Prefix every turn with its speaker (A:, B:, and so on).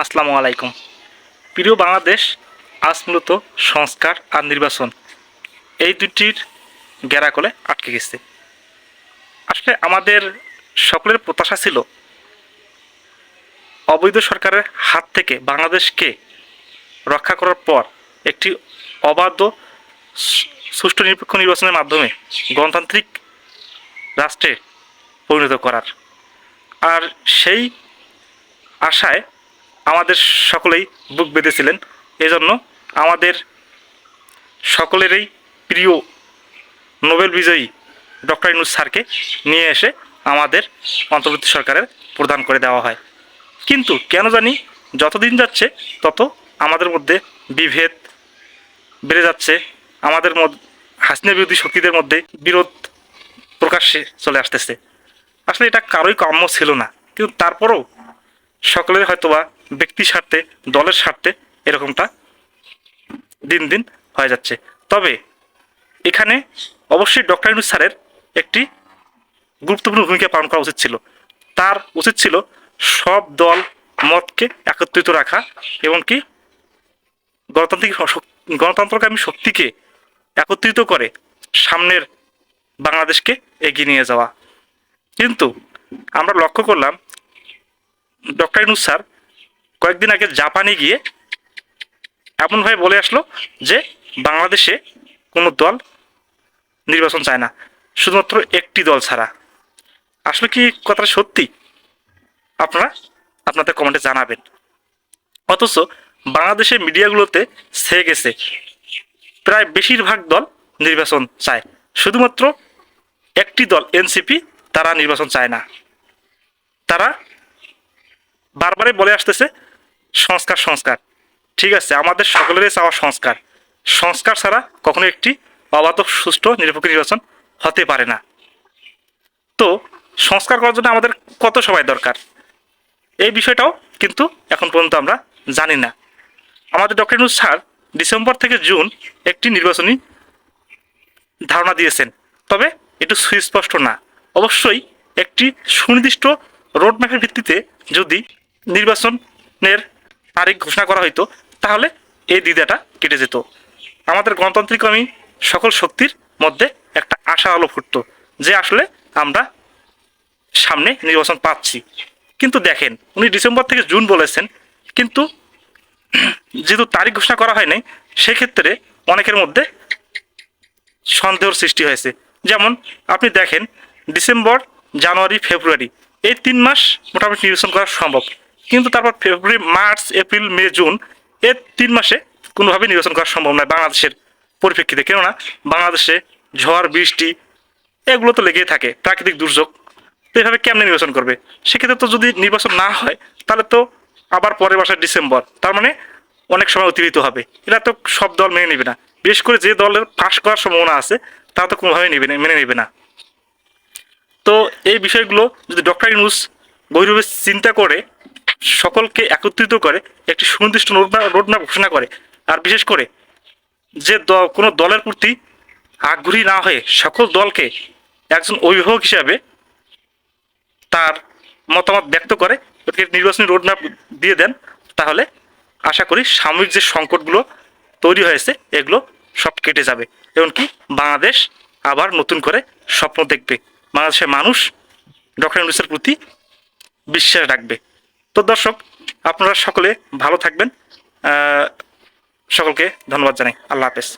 A: আসসালামু আলাইকুম। প্রিয় বাংলাদেশ, আজ মূলত সংস্কার আর নির্বাচন এই দুটির গ্যারাকলে আটকে গেছে। আসলে আমাদের সকলের প্রত্যাশা ছিল অবৈধ সরকারের হাত থেকে বাংলাদেশকে রক্ষা করার পর একটি অবাধ সুষ্ঠু নিরপেক্ষ নির্বাচনের মাধ্যমে গণতান্ত্রিক রাষ্ট্রে পরিণত করার। আর সেই আশায় আমাদের সকলেই বুক বেঁধেছিলেন। এজন্য আমাদের সকলেরই প্রিয় নোবেল বিজয়ী ডক্টর ইউনূস স্যারকে নিয়ে এসে আমাদের অন্তর্বর্তী সরকারের প্রদান করে দেওয়া হয়। কিন্তু কেন জানি যতদিন যাচ্ছে তত আমাদের মধ্যে বিভেদ বেড়ে যাচ্ছে, আমাদের মধ্যে হাসিনা বিরোধী শক্তিদের মধ্যে বিরোধ প্রকাশ্যে চলে আসতেছে। আসলে এটা কারোই কাম্য ছিল না, কিন্তু তারপরেও সকলের হয়তোবা ব্যক্তি স্বার্থে, দলের স্বার্থে এরকমটা দিন দিন হয়ে যাচ্ছে। তবে এখানে অবশ্যই ডক্টর ইউনূস স্যারের একটি গুরুত্বপূর্ণ ভূমিকা পালন করা উচিত ছিল। তার উচিত ছিল সব দল মতকে একত্রিত রাখা এবং কি গণতন্ত্রকামী শক্তিকে একত্রিত করে সামনের বাংলাদেশকে এগিয়ে নিয়ে যাওয়া। কিন্তু আমরা লক্ষ্য করলাম ডক্টর ইউনূস স্যার কয়েকদিন আগে জাপানে গিয়ে এমনভাবে বলে আসলো যে বাংলাদেশে কোনো দল নির্বাচন চায় না, শুধুমাত্র একটি দল ছাড়া। আসলে কি কথাটা সত্যি? আপনারা আপনাদের কমেন্টে জানাবেন। অথচ বাংলাদেশের মিডিয়াগুলোতে ছেয়ে গেছে প্রায় বেশিরভাগ দল নির্বাচন চায়, শুধুমাত্র একটি দল এনসিপি তারা নির্বাচন চায় না। তারা বারবারই বলে আসতেছে সংস্কার সংস্কার। ঠিক আছে, আমাদের সকলেরই চাওয়া সংস্কার। সংস্কার ছাড়া কখনো একটি অবাধ সুষ্ঠু নিরপেক্ষ নির্বাচন হতে পারে না। তো সংস্কার করার জন্য আমাদের কত সময় দরকার, এই বিষয়টাও কিন্তু এখন পর্যন্ত আমরা জানি না। আমাদের ডক্টর ইউনূস স্যার ডিসেম্বর থেকে জুন একটি নির্বাচনী ধারণা দিয়েছেন, তবে একটু সুস্পষ্ট না। অবশ্যই একটি সুনির্দিষ্ট রোডম্যাপের ভিত্তিতে যদি নির্বাচনের তারিখ ঘোষণা করা হইতো তাহলে এই দ্বিধাটা কেটে যেত। আমাদের গণতান্ত্রিকমী সকল শক্তির মধ্যে একটা আশা আলো ফুটতো যে আসলে আমরা সামনে নির্বাচন পাচ্ছি। কিন্তু দেখেন, উনি ডিসেম্বর থেকে জুন বলেছেন, কিন্তু যেহেতু তারিখ ঘোষণা করা হয় নাই, সেক্ষেত্রে অনেকের মধ্যে সন্দেহের সৃষ্টি হয়েছে। যেমন আপনি দেখেন, ডিসেম্বর, জানুয়ারি, ফেব্রুয়ারি এই 3 মাস মোটামুটি নির্বাচন করা সম্ভব, কিন্তু তারপর ফেব্রুয়ারি, মার্চ, এপ্রিল, মে, জুন এই 3 মাসে কোনোভাবেই নির্বাচন করা সম্ভব নয় বাংলাদেশের পরিপ্রেক্ষিতে। কেননা বাংলাদেশে ঝড় বৃষ্টি এগুলো তো লেগেই থাকে, প্রাকৃতিক দুর্যোগ। তো এভাবে কেমনে নির্বাচন করবে? সেক্ষেত্রে তো যদি নির্বাচন না হয় তাহলে তো আবার পরের মাসে ডিসেম্বর, তার মানে অনেক সময় অতিবাহিত হবে। এটা তো সব দল মেনে নেবে না। বিশেষ করে যে দলের পাশ করার সম্ভাবনা আছে তারা তো কোনোভাবেই মেনে নেবে না। তো এই বিষয়গুলো যদি ডক্টর ইউনূস গভীরভাবে চিন্তা করে সকলকে একত্রিত করে একটি সুনির্দিষ্ট রোডম্যাপ ঘোষণা করে, আর বিশেষ করে যে কোনো দলের প্রতি আগ্রহী না হয়ে সকল দলকে একজন অভিভাবক হিসাবে তার মতামত ব্যক্ত করে নির্বাচনী রোডম্যাপ দিয়ে দেন, তাহলে আশা করি সাময়িক যে সংকটগুলো তৈরি হয়েছে এগুলো সব কেটে যাবে। এমনকি বাংলাদেশ আবার নতুন করে স্বপ্ন দেখবে, বাংলাদেশের মানুষ ডক্টর ইউনূসের প্রতি বিশ্বাস রাখবে। তো দর্শক, আপনারা সকলে ভালো থাকবেন। সকলকে ধন্যবাদ জানাই। আল্লাহ হাফেজ।